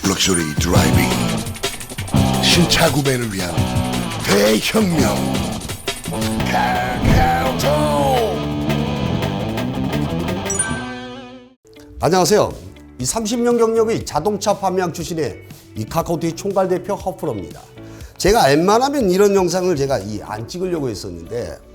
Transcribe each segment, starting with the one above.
럭셔리 드라이빙 신차 구매를 위한 대혁명 카카오톡. 안녕하세요. 이 30년 경력의 자동차 판매왕 출신의 이 카카오톡의 총괄 대표 허프로입니다. 제가 웬만하면 이런 영상을 제가 안 찍으려고 했었는데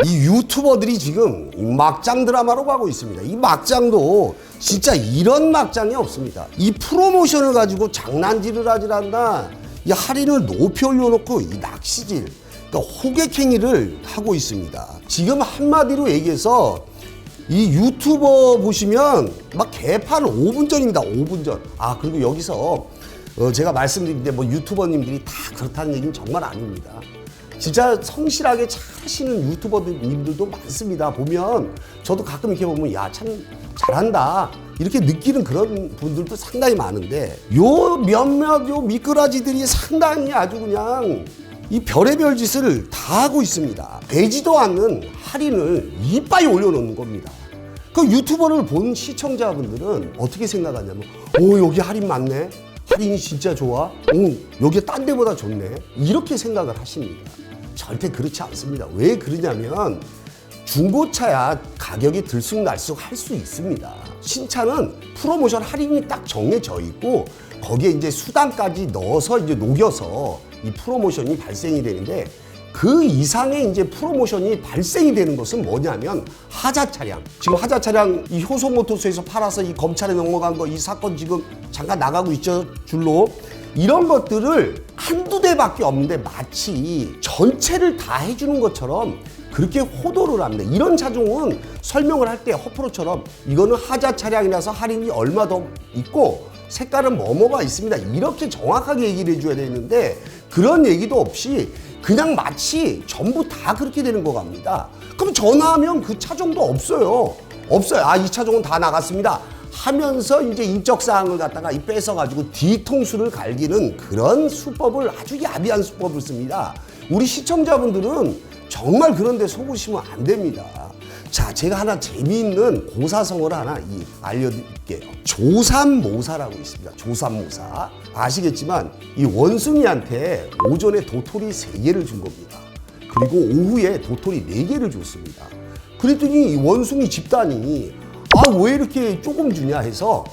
이 유튜버들이 지금 이 막장 드라마로 가고 있습니다. 이 막장도 진짜 이런 막장이 없습니다. 이 프로모션을 가지고 장난질을 하질 않나, 이 할인을 높이 올려놓고 이 낚시질, 그러니까 호객행위를 하고 있습니다. 지금 한마디로 얘기해서 이 유튜버 보시면 막 개판 5분 전입니다. 5분 전. 그리고 여기서 제가 말씀드리는데 뭐 유튜버님들이 다 그렇다는 얘기는 정말 아닙니다. 진짜 성실하게 잘하시는 유튜버님들도 많습니다. 보면 저도 가끔 이렇게 보면 야, 참 잘한다 이렇게 느끼는 그런 분들도 상당히 많은데, 요 몇몇 요 미꾸라지들이 상당히 아주 그냥 이 별의별 짓을 다 하고 있습니다. 되지도 않는 할인을 이빠이 올려놓는 겁니다. 그 유튜버를 본 시청자분들은 어떻게 생각하냐면, 오, 여기 할인 많네, 할인이 진짜 좋아, 오, 여기 딴 데보다 좋네, 이렇게 생각을 하십니다. 절대 그렇지 않습니다. 왜 그러냐면 중고차야 가격이 들쑥날쑥 할 수 있습니다. 신차는 프로모션 할인이 딱 정해져 있고 거기에 이제 수당까지 넣어서 이제 녹여서 이 프로모션이 발생이 되는데, 그 이상의 이제 프로모션이 발생이 되는 것은 뭐냐면 하자 차량. 지금 하자 차량 이 효소모터스에서 팔아서 이 검찰에 넘어간 거, 이 사건 지금 잠깐 나가고 있죠, 줄로. 이런 것들을 한두 대밖에 없는데 마치 전체를 다 해주는 것처럼 그렇게 호도를 합니다. 이런 차종은 설명을 할 때 허프로처럼 이거는 하자 차량이라서 할인이 얼마 더 있고 색깔은 뭐뭐가 있습니다, 이렇게 정확하게 얘기를 해줘야 되는데 그런 얘기도 없이 그냥 마치 전부 다 그렇게 되는 것 같습니다. 그럼 전화하면 그 차종도 없어요. 이 차종은 다 나갔습니다 하면서 이제 인적사항을 갖다가 뺏어가지고 뒤통수를 갈기는 그런 수법을, 아주 야비한 수법을 씁니다. 우리 시청자분들은 정말 그런 데 속으시면 안 됩니다. 자, 제가 하나 재미있는 고사성어를 하나 알려드릴게요. 조삼모사라고 있습니다. 조삼모사. 아시겠지만 이 원숭이한테 오전에 도토리 3개를 준 겁니다. 그리고 오후에 도토리 4개를 줬습니다. 그랬더니 이 원숭이 집단이 왜 이렇게 조금 주냐 해서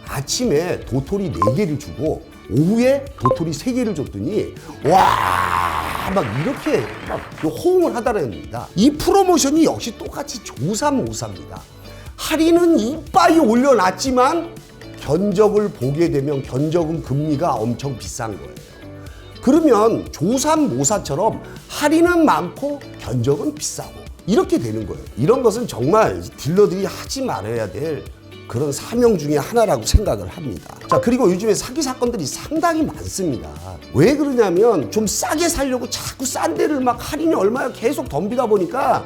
아침에 도토리 4개를 주고 오후에 도토리 3개를 줬더니 막 이렇게 막 호응을 하더랍니다. 이 프로모션이 역시 똑같이 조삼모사입니다. 할인은 이빠이 올려놨지만 견적을 보게 되면 견적은 금리가 엄청 비싼 거예요. 그러면 조삼모사처럼 할인은 많고 견적은 비싸고 이렇게 되는 거예요. 이런 것은 정말 딜러들이 하지 말아야 될 그런 사명 중에 하나라고 생각을 합니다. 자, 그리고 요즘에 사기 사건들이 상당히 많습니다. 왜 그러냐면 좀 싸게 살려고 자꾸 싼 데를 막 할인이 얼마야 계속 덤비다 보니까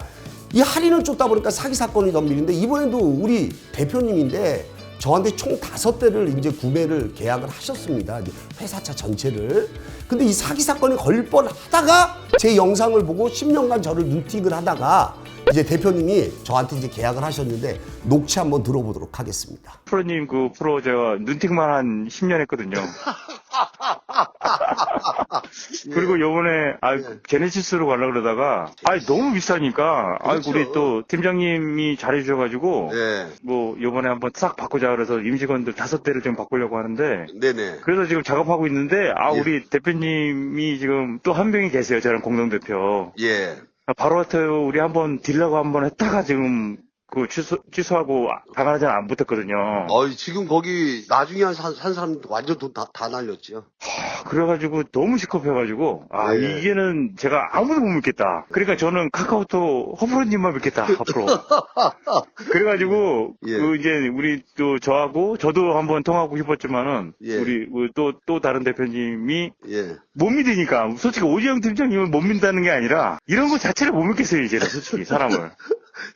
이 할인을 쫓다 보니까 사기 사건이 덤비는데, 이번에도 우리 대표님인데 저한테 총 5대를 이제 구매를 계약을 하셨습니다. 이제 회사차 전체를. 근데 이 사기 사건이 걸릴 뻔 하다가 제 영상을 보고 10년간 저를 눈팅을 하다가 이제 대표님이 저한테 이제 계약을 하셨는데 녹취 한번 들어보도록 하겠습니다. 프로님 그 프로 제가 눈팅만 한 10년 했거든요. 그리고 요번에 제네시스로 가려고 그러다가 너무 비싸니까 그렇죠. 우리 또 팀장님이 잘해주셔가지고 네. 뭐 요번에 한번 싹 바꾸자 그래서 임직원들 5대를 좀 바꾸려고 하는데, 네네. 그래서 지금 작업하고 있는데 예. 우리 대표님이 지금 또 한 명이 계세요. 저랑 공동대표. 예. 바로 같아요. 우리 한번 딜러고 한번 했다가 지금 그 취소하고 당하지 안 붙었거든요. 지금 거기 나중에 한 사람 완전 돈 다 날렸지요. 그래가지고 너무 시급해가지고 네. 이게는 제가 아무도 못 믿겠다. 그러니까 저는 카카오톡 허프로님만 믿겠다 앞으로. 그래가지고 예. 그 이제 우리 또 저도 한번 통하고 싶었지만은 예. 우리 또 다른 대표님이 예. 못 믿으니까, 솔직히 오지영 팀장님을 못 믿는다는 게 아니라 이런 거 자체를 못 믿겠어요 이제는, 솔직히 사람을.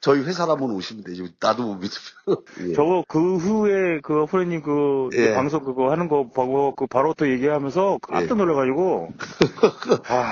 저희 회사로 한번 오시면 되죠. 나도 못 믿으면. 예. 저거 그 후에 그 허프로님 그 예. 방송 그거 하는 거 보고 그 바로 또 얘기하면서 깜짝 놀라가지고.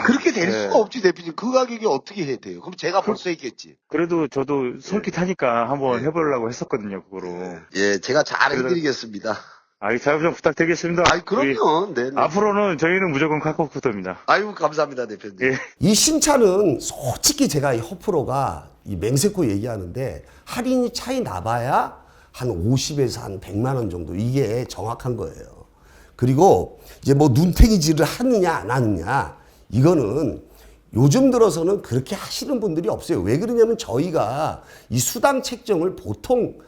그렇게 될 네. 수가 없지, 대표님. 그 가격이 어떻게 해야 돼요? 그럼 제가 벌써 했겠지. 그래도 저도 솔깃하니까 한번 예. 해보려고 했었거든요, 그거로. 예, 제가 잘 해드리겠습니다. 잘 좀 부탁드리겠습니다. 아이, 그럼요. 네. 네. 앞으로는 저희는 무조건 카카오톡입니다. 아유, 감사합니다, 대표님. 예. 이 신차는 솔직히 제가 이 허프로가 이 맹세코 얘기하는데 할인이 차이 나봐야 한 50에서 한 100만 원 정도 이게 정확한 거예요. 그리고 이제 뭐 눈탱이질을 하느냐 안 하느냐 이거는 요즘 들어서는 그렇게 하시는 분들이 없어요. 왜 그러냐면 저희가 이 수당 책정을 보통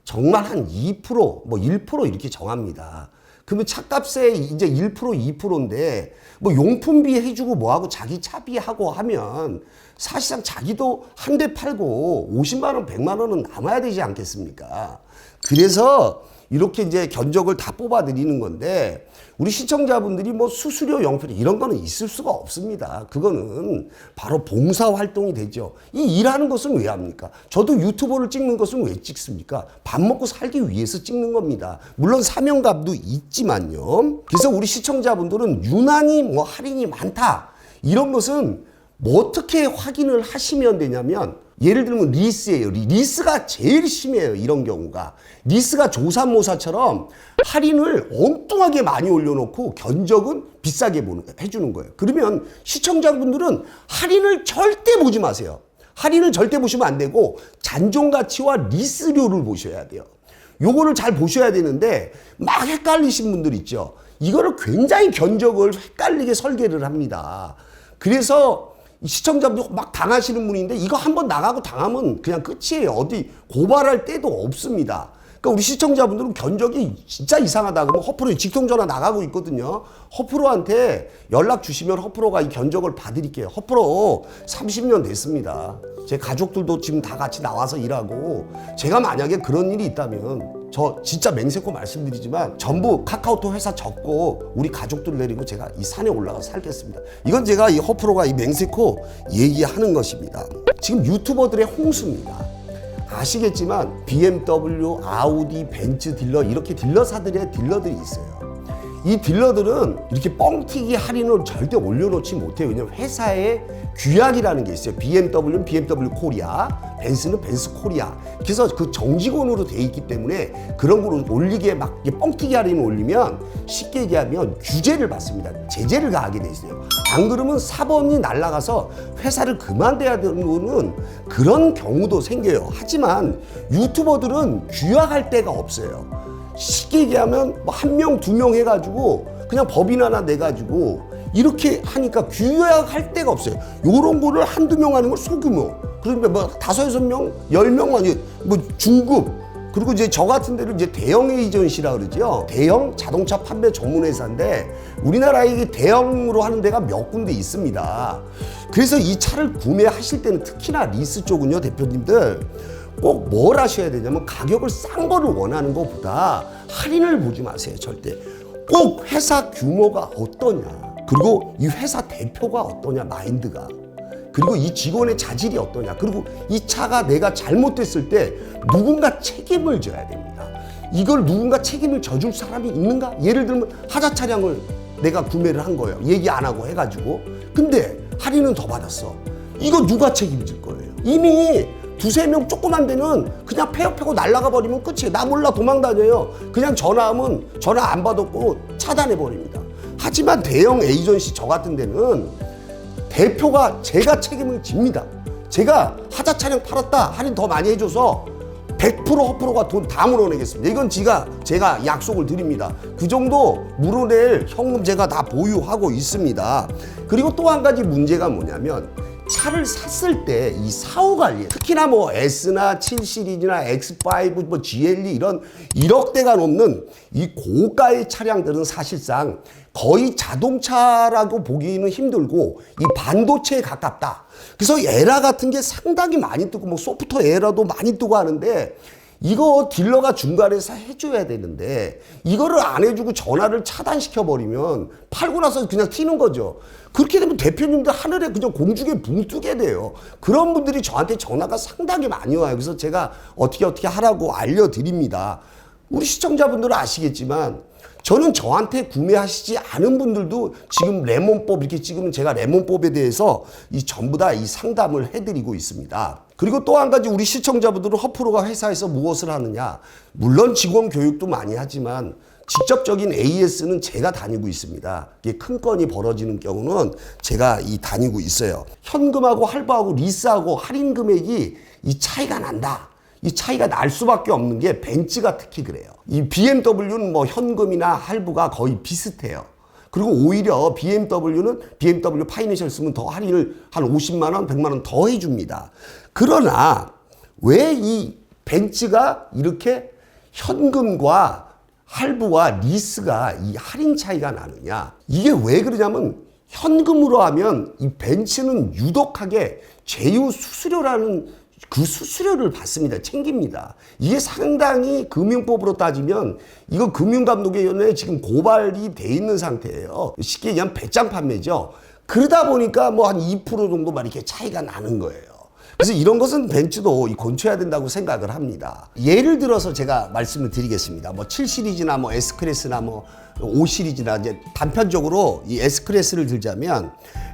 정말 한 2%, 뭐 1% 이렇게 정합니다. 그러면 차값에 이제 1%, 2%인데 뭐 용품비 해주고 뭐하고 자기 차비하고 하면 사실상 자기도 한 대 팔고 50만 원, 100만 원은 남아야 되지 않겠습니까? 그래서 이렇게 이제 견적을 다 뽑아드리는 건데 우리 시청자분들이 뭐 수수료, 영표 이런 거는 있을 수가 없습니다. 그거는 바로 봉사활동이 되죠. 이 일하는 것은 왜 합니까? 저도 유튜버를 찍는 것은 왜 찍습니까? 밥 먹고 살기 위해서 찍는 겁니다. 물론 사명감도 있지만요. 그래서 우리 시청자분들은 유난히 뭐 할인이 많다. 이런 것은 뭐 어떻게 확인을 하시면 되냐면 예를 들면 리스예요. 리스가 제일 심해요. 이런 경우가. 리스가 조삼모사처럼 할인을 엉뚱하게 많이 올려놓고 견적은 비싸게 해주는 거예요. 그러면 시청자분들은 할인을 절대 보지 마세요. 할인을 절대 보시면 안 되고 잔존가치와 리스료를 보셔야 돼요. 요거를 잘 보셔야 되는데 막 헷갈리신 분들 있죠. 이거를 굉장히 견적을 헷갈리게 설계를 합니다. 그래서 시청자분들 막 당하시는 분인데 이거 한번 나가고 당하면 그냥 끝이에요. 어디 고발할 데도 없습니다. 그러니까 우리 시청자분들은 견적이 진짜 이상하다 그러면 허프로에 직통전화 나가고 있거든요. 허프로한테 연락 주시면 허프로가 이 견적을 봐드릴게요. 허프로 30년 됐습니다. 제 가족들도 지금 다 같이 나와서 일하고 제가 만약에 그런 일이 있다면 저 진짜 맹세코 말씀드리지만 전부 카카오톡 회사 접고 우리 가족들 내리고 제가 이 산에 올라가서 살겠습니다. 이건 제가 이 허프로가 이 맹세코 얘기하는 것입니다. 지금 유튜버들의 홍수입니다. 아시겠지만 BMW, 아우디, 벤츠 딜러 이렇게 딜러사들의 딜러들이 있어요. 이 딜러들은 이렇게 뻥튀기 할인을 절대 올려놓지 못해요. 왜냐면 회사의 규약이라는 게 있어요. BMW는 BMW 코리아, 벤츠는 벤츠 코리아. 그래서 그 정직원으로 돼 있기 때문에 그런 거를 올리기에 막 뻥튀기 할인을 올리면 쉽게 얘기하면 규제를 받습니다. 제재를 가하게 돼 있어요. 안 그러면 사범이 날아가서 회사를 그만둬야 되는 그런 경우도 생겨요. 하지만 유튜버들은 규약할 데가 없어요. 쉽게 얘기하면 뭐 한 명, 두 명 해가지고 그냥 법인 하나 내가지고 이렇게 하니까 규약할 데가 없어요. 요런 거를 한두 명 하는 걸 소규모. 그러니까 뭐 5, 6명, 10명 아니 뭐 중급. 그리고 이제 저 같은 데는 이제 대형 에이전시라 그러죠. 대형 자동차 판매 전문 회사인데 우리나라에 이게 대형으로 하는 데가 몇 군데 있습니다. 그래서 이 차를 구매하실 때는 특히나 리스 쪽은요, 대표님들 꼭 뭘 하셔야 되냐면 가격을 싼 거를 원하는 것보다 할인을 보지 마세요. 절대. 꼭 회사 규모가 어떠냐, 그리고 이 회사 대표가 어떠냐, 마인드가, 그리고 이 직원의 자질이 어떠냐, 그리고 이 차가 내가 잘못됐을 때 누군가 책임을 져야 됩니다. 이걸 누군가 책임을 져줄 사람이 있는가? 예를 들면 하자 차량을 내가 구매를 한 거예요. 얘기 안 하고 해가지고. 근데 할인은 더 받았어. 이거 누가 책임질 거예요? 이미 두세 명 조그만 데는 그냥 폐업하고 날아가 버리면 끝이에요. 나 몰라 도망 다녀요. 그냥 전화하면 전화 안 받았고 차단해 버립니다. 하지만 대형 에이전시 저 같은 데는 대표가 제가 책임을 집니다. 제가 하자 차량 팔았다, 할인 더 많이 해줘서 100% 허프로가 돈 다 물어내겠습니다. 이건 제가 약속을 드립니다. 그 정도 물어낼 현금 제가 다 보유하고 있습니다. 그리고 또 한 가지 문제가 뭐냐면 차를 샀을 때 이 사후 관리, 특히나 뭐 S나 7 시리즈나 X5, 뭐 GLE 이런 1억대가 넘는 이 고가의 차량들은 사실상 거의 자동차라고 보기는 힘들고 이 반도체에 가깝다. 그래서 에라 같은 게 상당히 많이 뜨고 뭐 소프트 에라도 많이 뜨고 하는데 이거 딜러가 중간에서 해줘야 되는데 이거를 안 해주고 전화를 차단시켜버리면 팔고 나서 그냥 튀는 거죠. 그렇게 되면 대표님들 하늘에 그냥 공중에 붕 뜨게 돼요. 그런 분들이 저한테 전화가 상당히 많이 와요. 그래서 제가 어떻게 하라고 알려드립니다. 우리 시청자분들은 아시겠지만 저는 저한테 구매하시지 않은 분들도 지금 레몬법 이렇게 찍으면 제가 레몬법에 대해서 이 전부 다 이 상담을 해드리고 있습니다. 그리고 또 한 가지 우리 시청자분들은 허프로가 회사에서 무엇을 하느냐. 물론 직원 교육도 많이 하지만 직접적인 AS는 제가 다니고 있습니다. 이게 큰 건이 벌어지는 경우는 제가 다니고 있어요. 현금하고 할부하고 리스하고 할인 금액이 이 차이가 난다. 이 차이가 날 수밖에 없는 게 벤츠가 특히 그래요. 이 BMW는 뭐 현금이나 할부가 거의 비슷해요. 그리고 오히려 BMW는 BMW 파이낸셜 쓰면 더 할인을 한 50만 원, 100만 원 더 해줍니다. 그러나 왜 이 벤츠가 이렇게 현금과 할부와 리스가 이 할인 차이가 나느냐? 이게 왜 그러냐면 현금으로 하면 이 벤츠는 유독하게 제휴 수수료라는 그 수수료를 받습니다. 챙깁니다. 이게 상당히 금융법으로 따지면 이거 금융감독위원회에 지금 고발이 돼 있는 상태예요. 쉽게 얘기하면 배짱 판매죠. 그러다 보니까 뭐 한 2% 정도만 이렇게 차이가 나는 거예요. 그래서 이런 것은 벤츠도 고쳐야 된다고 생각을 합니다. 예를 들어서 제가 말씀을 드리겠습니다. 뭐 7 시리즈나 뭐 S 클래스나 뭐 5 시리즈나 이제 단편적으로 이 S 클래스를 들자면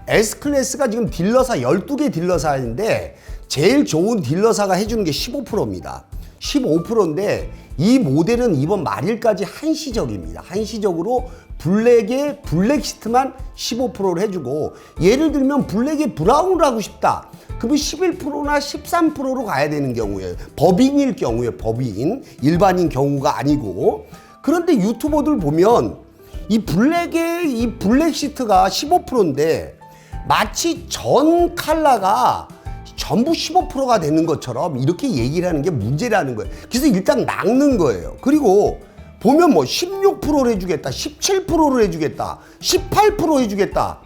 S 클래스가 지금 딜러사 12개 딜러사인데 제일 좋은 딜러사가 해주는 게 15%입니다. 15%인데 이 모델은 이번 말일까지 한시적입니다. 한시적으로 블랙에 블랙 시트만 15%를 해주고 예를 들면 블랙에 브라운을 하고 싶다. 그러면 11%나 13%로 가야 되는 경우에 법인일 경우에 법인 일반인 경우가 아니고 그런데 유튜버들 보면 이 블랙에 이 블랙 시트가 15%인데 마치 전 컬러가 전부 15%가 되는 것처럼 이렇게 얘기를 하는 게 문제라는 거예요. 그래서 일단 낚는 거예요. 그리고 보면 뭐 16%를 해주겠다, 17%를 해주겠다, 18% 해주겠다.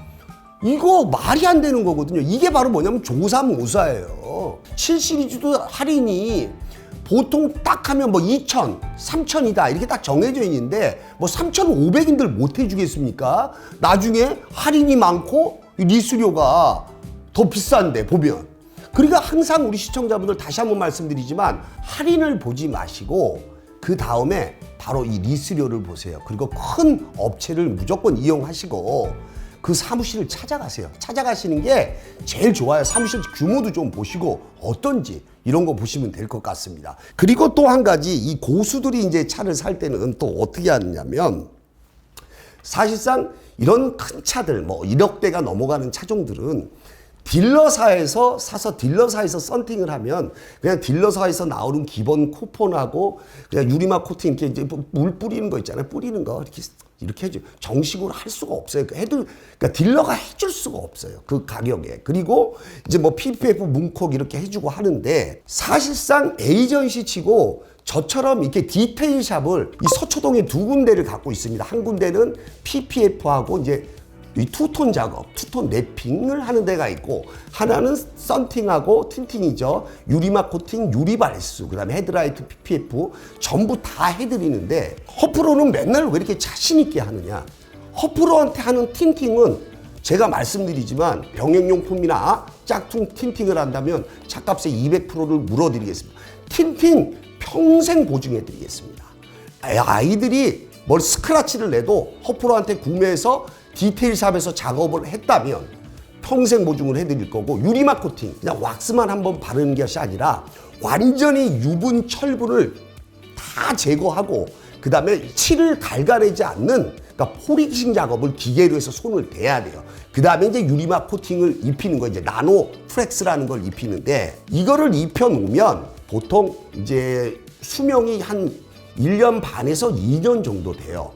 이거 말이 안 되는 거거든요. 이게 바로 뭐냐면 조삼모사예요. 7 시리즈도 할인이 보통 딱 하면 뭐 2,000, 3,000이다 이렇게 딱 정해져 있는데 뭐 3,500인들 못 해주겠습니까? 나중에 할인이 많고 리수료가 더 비싼데 보면. 그러니까 항상 우리 시청자분들 다시 한번 말씀드리지만 할인을 보지 마시고 그 다음에 바로 이 리수료를 보세요. 그리고 큰 업체를 무조건 이용하시고 그 사무실을 찾아가세요. 찾아가시는 게 제일 좋아요. 사무실 규모도 좀 보시고 어떤지 이런 거 보시면 될 것 같습니다. 그리고 또 한 가지 이 고수들이 이제 차를 살 때는 또 어떻게 하느냐면 사실상 이런 큰 차들 뭐 1억 대가 넘어가는 차종들은 딜러사에서 사서 딜러사에서 썬팅을 하면 그냥 딜러사에서 나오는 기본 쿠폰하고 그냥 유리막 코팅 이렇게 이제 물 뿌리는 거 있잖아요. 뿌리는 거 이렇게 해줘. 정식으로 할 수가 없어요. 그러니까 딜러가 해줄 수가 없어요. 그 가격에. 그리고 이제 뭐 PPF 문콕 이렇게 해주고 하는데 사실상 에이전시 치고 저처럼 이렇게 디테일 샵을 이 서초동에 2군데를 갖고 있습니다. 한 군데는 PPF하고 이제 이 투톤 작업, 투톤 랩핑을 하는 데가 있고 하나는 썬팅하고 틴팅이죠. 유리막 코팅, 유리발수, 그 다음에 헤드라이트, PPF 전부 다 해드리는데 허프로는 맨날 왜 이렇게 자신 있게 하느냐. 허프로한테 하는 틴팅은 제가 말씀드리지만 병행용품이나 짝퉁 틴팅을 한다면 차값의 200%를 물어드리겠습니다. 틴팅 평생 보증해드리겠습니다. 아이들이 뭘 스크래치를 내도 허프로한테 구매해서 디테일샵에서 작업을 했다면 평생 보증을 해드릴 거고 유리막 코팅 그냥 왁스만 한번 바르는 것이 아니라 완전히 유분 철분을 다 제거하고 그 다음에 칠을 갈가내지 않는 그러니까 포리싱 작업을 기계로 해서 손을 대야 돼요. 그 다음에 이제 유리막 코팅을 입히는 거 이제 나노 프렉스라는 걸 입히는데 이거를 입혀 놓으면 보통 이제 수명이 한 1년 반에서 2년 정도 돼요.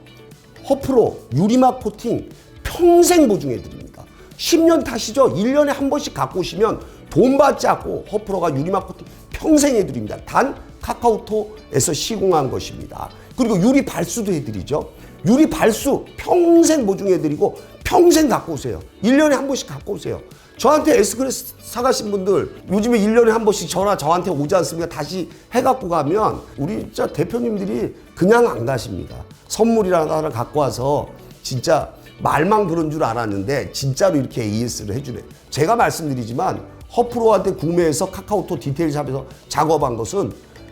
허프로 유리막 코팅 평생 보증해 드립니다. 10년 타시죠? 1년에 한 번씩 갖고 오시면 돈 받지 않고 허프로가 유리막 코팅 평생 해드립니다. 단 카카오톡에서 시공한 것입니다. 그리고 유리 발수도 해드리죠. 유리 발수 평생 보증해드리고 평생 갖고 오세요. 1년에 한 번씩 갖고 오세요. 저한테 S클래스 사가신 분들 요즘에 1년에 한 번씩 저한테 오지 않습니까? 다시 해갖고 가면 우리 진짜 대표님들이 그냥 안 가십니다. 선물이라도 하나 갖고 와서 진짜 말만 그런 줄 알았는데 진짜로 이렇게 AS를 해주네. 제가 말씀드리지만 허프로한테 구매해서 카카오톡 디테일샵에서 작업한 것은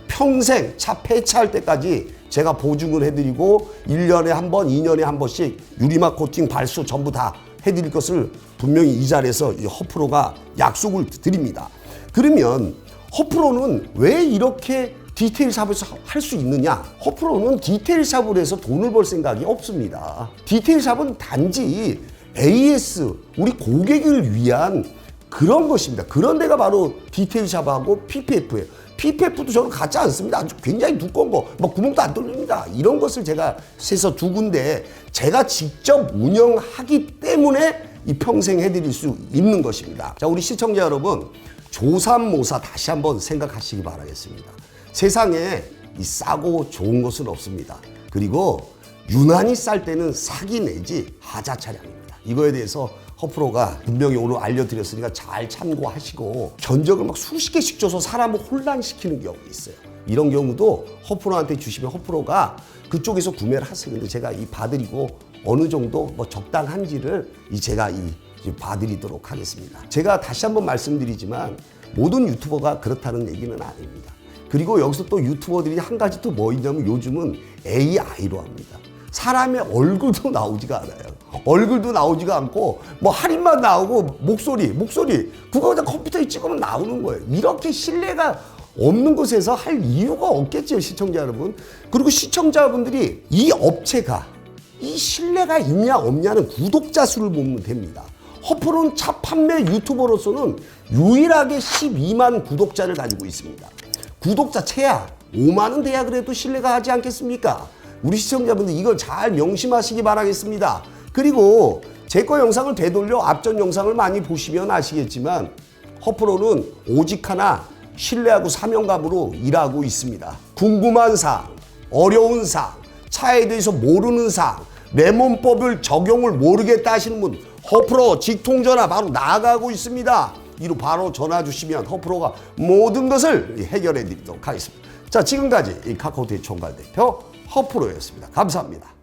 평생 차 폐차할 때까지 제가 보증을 해드리고 1년에 한 번, 2년에 한 번씩 유리막 코팅, 발수 전부 다 해드릴 것을 분명히 이 자리에서 이 허프로가 약속을 드립니다. 그러면 허프로는 왜 이렇게 디테일 샵에서 할 수 있느냐? 허프로는 디테일 샵을 해서 돈을 벌 생각이 없습니다. 디테일 샵은 단지 AS, 우리 고객을 위한 그런 것입니다. 그런 데가 바로 디테일 샵하고 PPF예요. PPF도 저는 갖지 않습니다. 아주 굉장히 두꺼운 거, 막 구멍도 안 뚫립니다. 이런 것을 제가 세서 두 군데 제가 직접 운영하기 때문에 이 평생 해드릴 수 있는 것입니다. 자, 우리 시청자 여러분, 조삼모사 다시 한번 생각하시기 바라겠습니다. 세상에 이 싸고 좋은 것은 없습니다. 그리고 유난히 쌀 때는 사기 내지 하자 차량입니다. 이거에 대해서 허프로가 분명히 오늘 알려드렸으니까 잘 참고하시고 견적을 막 수십 개씩 줘서 사람을 혼란시키는 경우가 있어요. 이런 경우도 허프로한테 주시면 허프로가 그쪽에서 구매를 하세요. 근데 제가 이 봐드리고 어느 정도 뭐 적당한지를 제가 봐드리도록 하겠습니다. 제가 다시 한번 말씀드리지만 모든 유튜버가 그렇다는 얘기는 아닙니다. 그리고 여기서 또 유튜버들이 한 가지 또 뭐 있냐면 요즘은 AI로 합니다. 사람의 얼굴도 나오지가 않아요. 얼굴도 나오지가 않고 뭐 할인만 나오고 목소리 그거 그냥 컴퓨터에 찍으면 나오는 거예요. 이렇게 신뢰가 없는 곳에서 할 이유가 없겠죠, 시청자 여러분. 그리고 시청자분들이 이 업체가 이 신뢰가 있냐 없냐는 구독자 수를 보면 됩니다. 허프로는 차 판매 유튜버로서는 유일하게 12만 구독자를 가지고 있습니다. 구독자 최하 5만은 돼야 그래도 신뢰가 하지 않겠습니까? 우리 시청자분들 이걸 잘 명심하시기 바라겠습니다. 그리고 제 거 영상을 되돌려 앞전 영상을 많이 보시면 아시겠지만 허프로는 오직 하나 신뢰하고 사명감으로 일하고 있습니다. 궁금한 사항, 어려운 사항, 차에 대해서 모르는 사항, 레몬법을 적용을 모르겠다 하시는 분 허프로 직통전화 바로 나가고 있습니다. 이로 바로 전화 주시면 허프로가 모든 것을 해결해 드리도록 하겠습니다. 자, 지금까지 이 카카오톡의 총괄대표 허프로였습니다. 감사합니다.